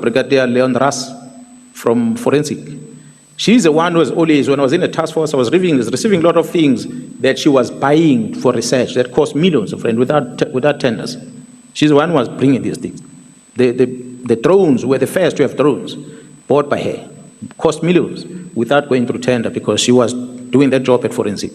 Brigadier Leon Ras from Forensic. She's the one who was always, when I was in the task force, I was receiving a lot of things that she was buying for research that cost millions of rand without tenders. She's the one who was bringing these things. The drones were the first to have drones bought by her, cost millions without going through tender because she was doing that job at Forensic.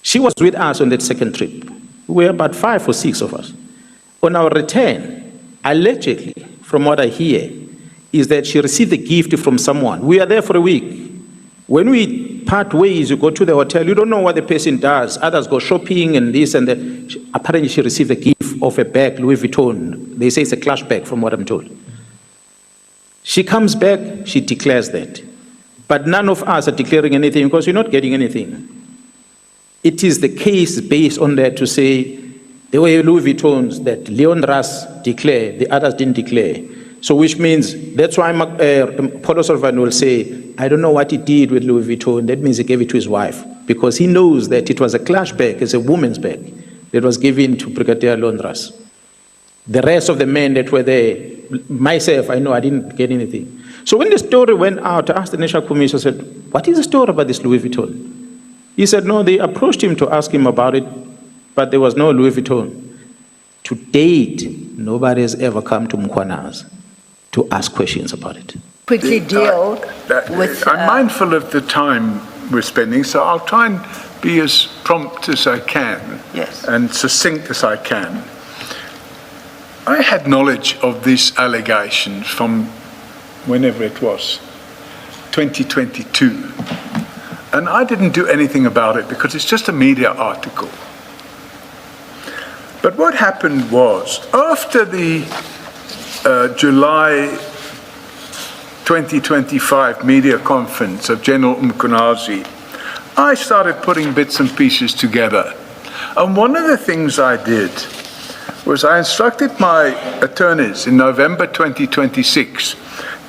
She was with us on that second trip. We were about 5 or 6 of us. On our return, allegedly, from what I hear, is that she received a gift from someone. We are there for a week. When we part ways, you go to the hotel, you don't know what the person does. Others go shopping and this and that. Apparently she received a gift of a bag, Louis Vuitton. They say it's a clash bag from what I'm told. She comes back, she declares that. But none of us are declaring anything because you're not getting anything. It is the case based on that to say there were Louis Vuittons that Leon Ras declared, the others didn't declare. So which means, that's why Paulo Salvan will say, I don't know what he did with Louis Vuitton. That means he gave it to his wife. Because he knows that it was a clash bag, it's a woman's bag, that was given to Brigadier Leon Ras. The rest of the men that were there, myself, I know I didn't get anything. So when the story went out, I asked the National Commission, I said, what is the story about this Louis Vuitton? He said, no, they approached him to ask him about it, but there was no Louis Vuitton. To date, nobody has ever come to Mkhwanazi to ask questions about it. Quickly deal with... I'm mindful of the time we're spending, so I'll try and be as prompt as I can, yes, and succinct as I can. I had knowledge of these allegations from whenever it was, 2022. And I didn't do anything about it because it's just a media article. But what happened was, after the July 2025 media conference of Gen Mkhwanazi, I started putting bits and pieces together. And one of the things I did was I instructed my attorneys in November 2026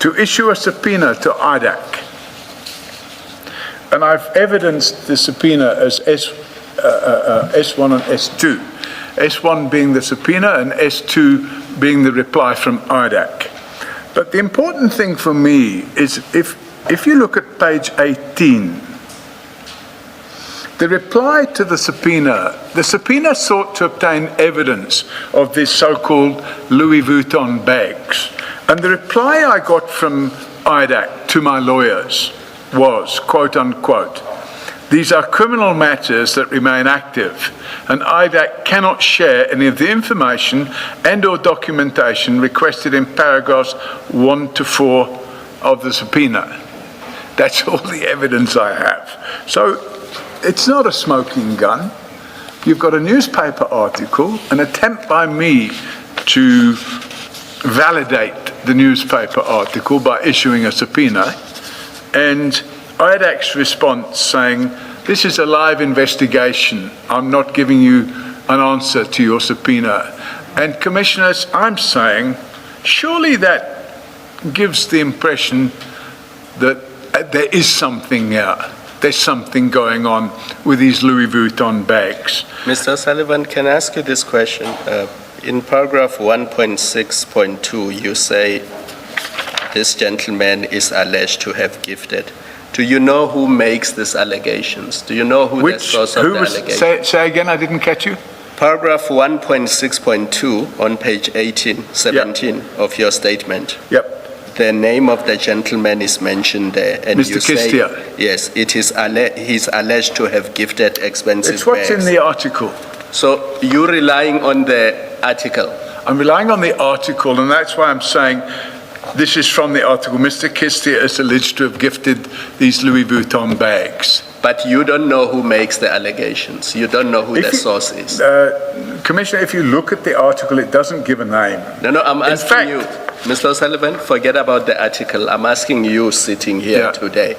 to issue a subpoena to IDAC. And I've evidenced the subpoena as S1 and S2. S1 being the subpoena and S2 being the reply from IDAC. But the important thing for me is if you look at page 18, the reply to the subpoena sought to obtain evidence of these so-called Louis Vuitton bags. And the reply I got from IDAC to my lawyers was, quote unquote, these are criminal matters that remain active, and IDAC cannot share any of the information and or documentation requested in paragraphs 1 to 4 of the subpoena. That's all the evidence I have. So it's not a smoking gun. You've got a newspaper article, an attempt by me to validate the newspaper article by issuing a subpoena, and IDAC's response saying, this is a live investigation, I'm not giving you an answer to your subpoena. And commissioners, I'm saying, surely that gives the impression that there is something here. There's something going on with these Louis Vuitton bags. Mr. Sullivan, can I ask you this question? In paragraph 1.6.2, you say this gentleman is alleged to have gifted. Do you know who makes these allegations? Do you know who the source of the allegations? Say again, I didn't catch you. Paragraph 1.6.2 on page 17 of your statement. Yep. The name of the gentleman is mentioned there. And Mr. you say, Kistia. yes, it is he's alleged to have gifted expensive It's what's bags. in the article. So you're relying on the article? I'm relying on the article, and that's why I'm saying this is from the article. Mr. Kistia is alleged to have gifted these Louis Vuitton bags. But you don't know who makes the allegations. You don't know who the source is. Commissioner, if you look at the article, it doesn't give a name. No, I'm asking you, Mr. O'Sullivan, forget about the article. I'm asking you sitting here today.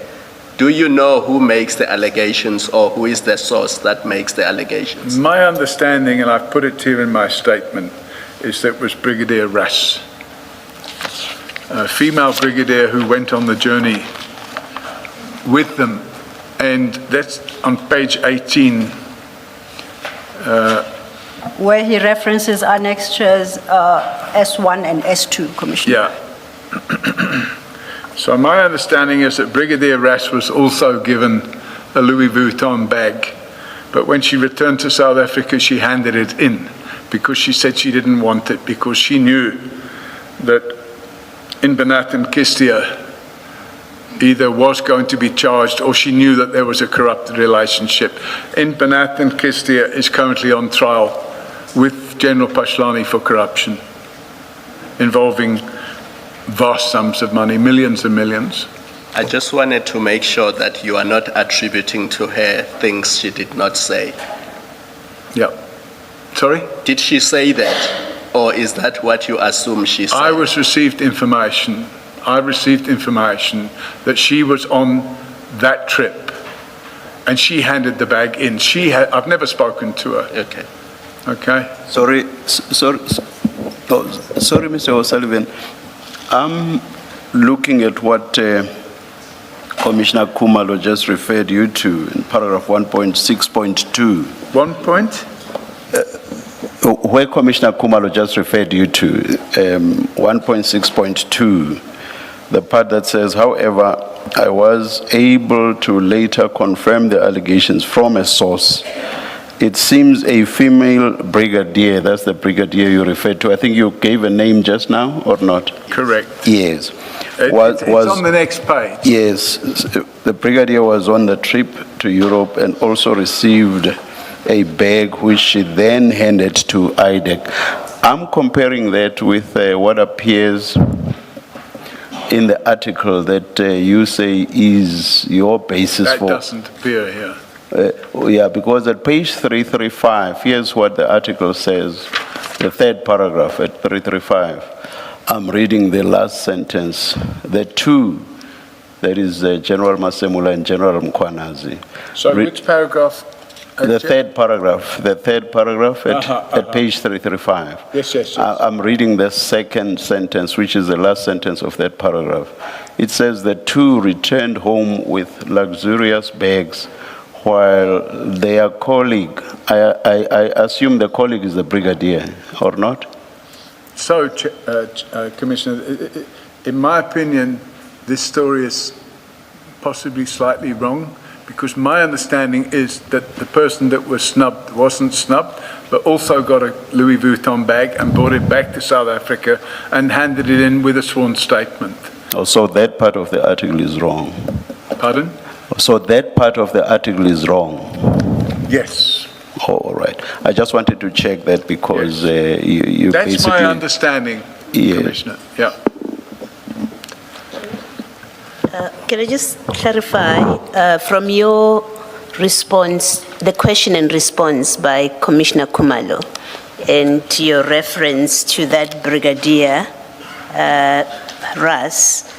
Do you know who makes the allegations or who is the source that makes the allegations? My understanding, and I've put it here in my statement, is that it was Brigadier Ras, a female brigadier who went on the journey with them. And that's on page 18. Where he references annexures S1 and S2, Commissioner. Yeah. So my understanding is that Brigadier Ras was also given a Louis Vuitton bag, but when she returned to South Africa, she handed it in because she said she didn't want it, because she knew that in Banat and Kistia either was going to be charged or she knew that there was a corrupt relationship. In Banat and Kistia is currently on trial with General Pashlani for corruption, involving vast sums of money, millions and millions. I just wanted to make sure that you are not attributing to her things she did not say. Yeah. Sorry? Did she say that, or is that what you assume she said? I received information that she was on that trip and she handed the bag in. I've never spoken to her. Okay. Okay? Sorry, Mr. O'Sullivan. I'm looking at what Commissioner Khumalo just referred you to in paragraph 1.6.2. 1 point? Where Commissioner Khumalo just referred you to, 1.6.2, the part that says, however, I was able to later confirm the allegations from a source. It seems a female brigadier, that's the brigadier you referred to. I think you gave a name just now, or not? Correct. Yes. It's on the next page. Yes. The brigadier was on the trip to Europe and also received a bag which she then handed to IDEC. I'm comparing that with what appears in the article that you say is your basis That for... That doesn't appear here. Yeah, because at page 335, here's what the article says, the third paragraph at 335. I'm reading the last sentence. The two, that is General Masemula and General Mkhwanazi. So which paragraph? The third paragraph at page 335. Yes. I'm reading the second sentence, which is the last sentence of that paragraph. It says the two returned home with luxurious bags while their colleague, I assume the colleague is the brigadier, or not? So, Commissioner, in my opinion, this story is possibly slightly wrong, because my understanding is that the person that was snubbed wasn't snubbed, but also got a Louis Vuitton bag and brought it back to South Africa and handed it in with a sworn statement. Oh, so that part of the article is wrong. Pardon? So that part of the article is wrong. Yes. Oh, all right. I just wanted to check that because you That's basically... my understanding, Yeah. Commissioner. Yeah. Can I just clarify from your response, the question and response by Commissioner Khumalo, and your reference to that Brigadier Ras,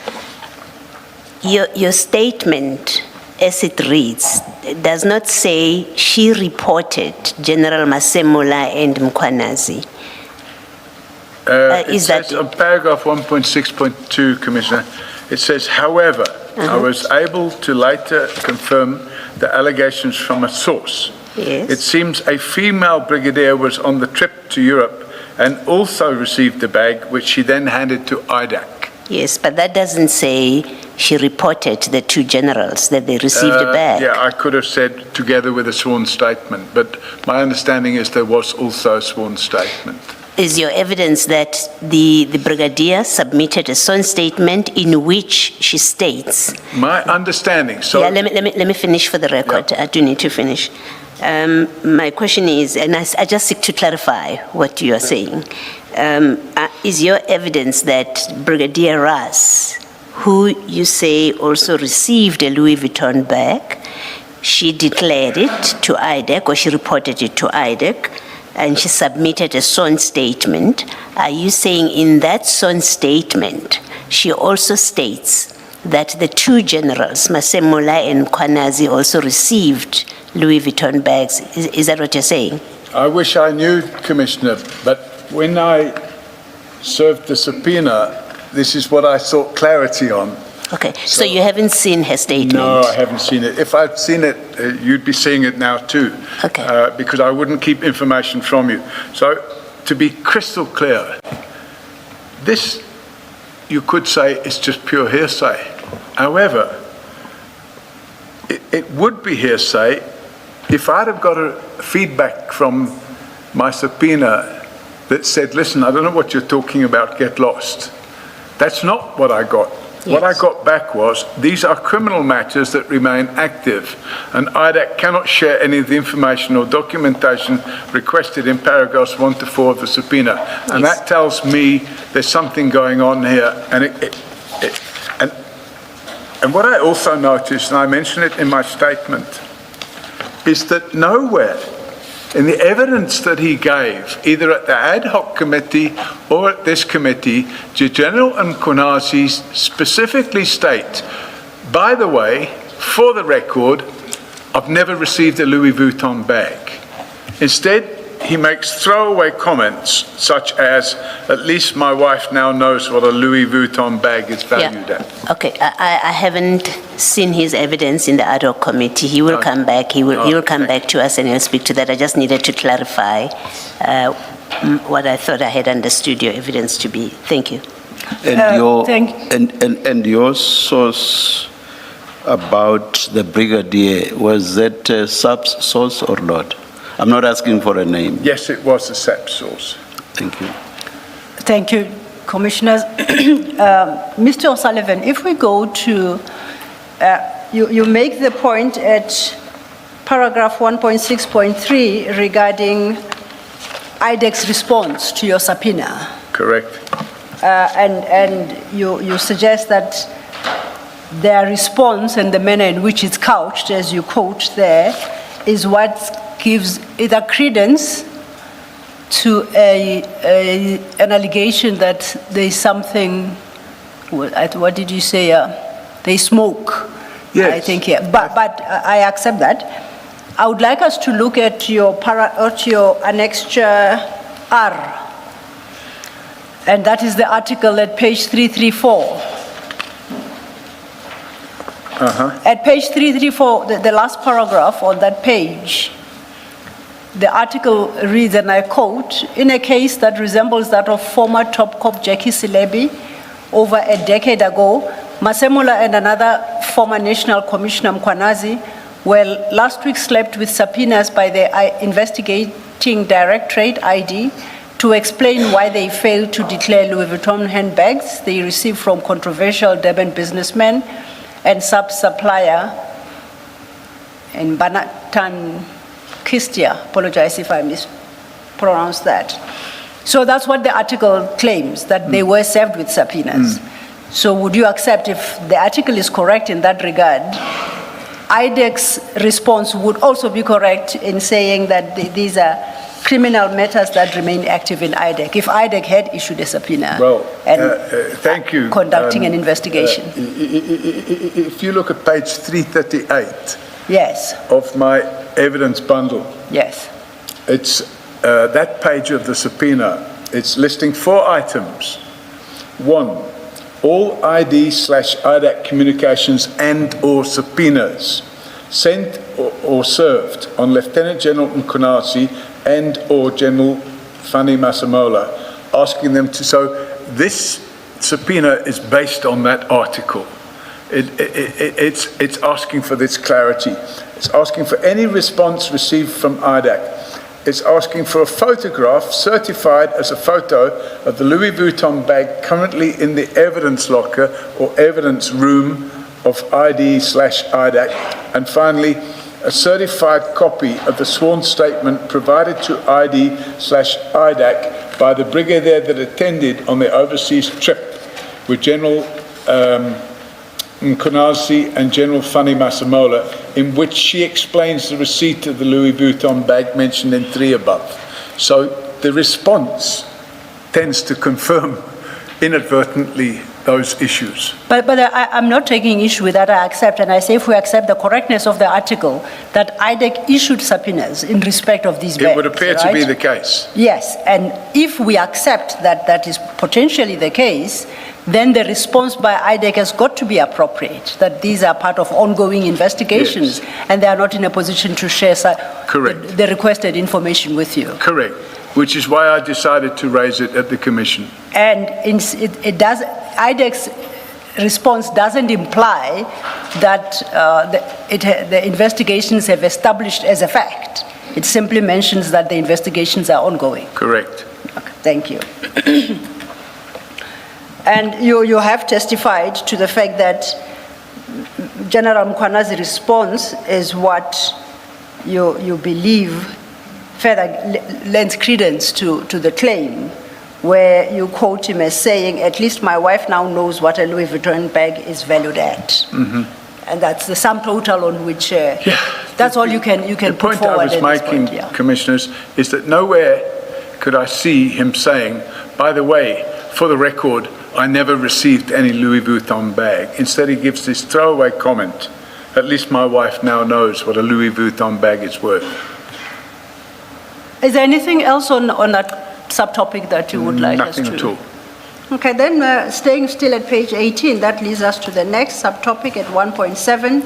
your statement as it reads does not say she reported General Masemula and Mkhwanazi. It says on paragraph 1.6.2, Commissioner, it says, however, I was able to later confirm the allegations from a source. Yes. It seems a female brigadier was on the trip to Europe and also received the bag, which she then handed to IDAC. Yes, but that doesn't say she reported the two generals that they received a bag. Yeah, I could have said together with a sworn statement, but my understanding is there was also a sworn statement. Is your evidence that the brigadier submitted a sworn statement in which she states? My understanding, so... Yeah, let me finish for the record. Yeah. I do need to finish. My question is, and I just seek to clarify what you are saying. Is your evidence that Brigadier Ras, who you say also received a Louis Vuitton bag, she declared it to IDEC, or she reported it to IDEC, and she submitted a sworn statement? Are you saying in that sworn statement, she also states that the two generals, Masemula and Mkhwanazi, also received Louis Vuitton bags? Is that what you're saying? I wish I knew, Commissioner, but when I served the subpoena, this is what I sought clarity on. Okay, so you haven't seen her statement? No, I haven't seen it. If I'd seen it, you'd be seeing it now too. Okay. Because I wouldn't keep information from you. So, to be crystal clear, this you could say it's just pure hearsay. However, it would be hearsay if I'd have got a feedback from my subpoena that said, listen, I don't know what you're talking about, get lost. That's not what I got. What I got back was, these are criminal matters that remain active, and IDAC cannot share any of the information or documentation requested in paragraphs 1 to 4 of the subpoena. And that tells me there's something going on here. And what I also noticed, and I mentioned it in my statement, is that nowhere in the evidence that he gave, either at the ad hoc committee or at this committee, General Mkhwanazi specifically state, by the way, for the record, I've never received a Louis Vuitton bag. Instead, he makes throwaway comments such as, at least my wife now knows what a Louis Vuitton bag is valued at. Okay, I haven't seen his evidence in the ad hoc committee. He will come back. He will come back to us and he'll speak to that. I just needed to clarify what I thought I had understood your evidence to be. Thank you. And your source about the brigadier, was that a sub-source or not? I'm not asking for a name. Yes, it was a SAP source. Thank you. Thank you, Commissioners. Mr. O'Sullivan, if we go to, you make the point at paragraph 1.6.3 regarding IDEC's response to your subpoena. Correct. And you suggest that their response and the manner in which it's couched, as you quote there, is what gives either credence to an allegation that there's something, what did you say, they smoke, yes. I think, yeah. But I accept that. I would like us to look at your annexure R, and that is the article at page 334. At page 334, the last paragraph on that page, the article reads, and I quote, in a case that resembles that of former top cop Jackie Silebi over a decade ago, Masemola and another former National Commissioner Mkhwanazi were last week slapped with subpoenas by the investigating Directorate ID to explain why they failed to declare Louis Vuitton handbags they received from controversial Durban businessman and sub-supplier in Banatan Kistia. Apologize if I mispronounced that. So that's what the article claims, that they were served with subpoenas. So would you accept, if the article is correct in that regard, IDEC's response would also be correct in saying that these are criminal matters that remain active in IDEC, if IDEC had issued a subpoena thank you. Conducting an investigation? If you look at page 338 Yes. of my evidence bundle, Yes. it's that page of the subpoena. It's listing 4 items. 1, all ID/IDAC communications and or subpoenas sent or served on Lieutenant General Mkhwanazi and or General Fani Masemola, asking them to, so this subpoena is based on that article. It's asking for this clarity. It's asking for any response received from IDAC. It's asking for a photograph certified as a photo of the Louis Vuitton bag currently in the evidence locker or evidence room of ID/IDAC. And finally, a certified copy of the sworn statement provided to ID/IDAC by the brigadier that attended on the overseas trip with General Mkhwanazi and General Fani Masemola, in which she explains the receipt of the Louis Vuitton bag mentioned in 3 above. So the response tends to confirm inadvertently those issues. But I'm not taking issue with that. I accept, and I say if we accept the correctness of the article, that IDEC issued subpoenas in respect of these bags. It would appear to be the case. Yes, and if we accept that that is potentially the case, then the response by IDEC has got to be appropriate, that these are part of ongoing investigations, yes, and they are not in a position to share correct, the requested information with you. Correct, which is why I decided to raise it at the Commission. And it does, IDEC's response doesn't imply that the investigations have established as a fact. It simply mentions that the investigations are ongoing. Correct. Okay, thank you. And you have testified to the fact that General Mkhwanazi's response is what you believe further lends credence to the claim, where you quote him as saying, "At least my wife now knows what a Louis Vuitton bag is valued at." And that's the sum total on which, that's all you can The put point I forward was at this making, point, yeah. Commissioners, is that nowhere could I see him saying, by the way, for the record, I never received any Louis Vuitton bag. Instead, he gives this throwaway comment, "At least my wife now knows what a Louis Vuitton bag is worth." Is there anything else on that subtopic that you would like us to? Nothing at all. Okay, then staying still at page 18, that leads us to the next subtopic at 1.7,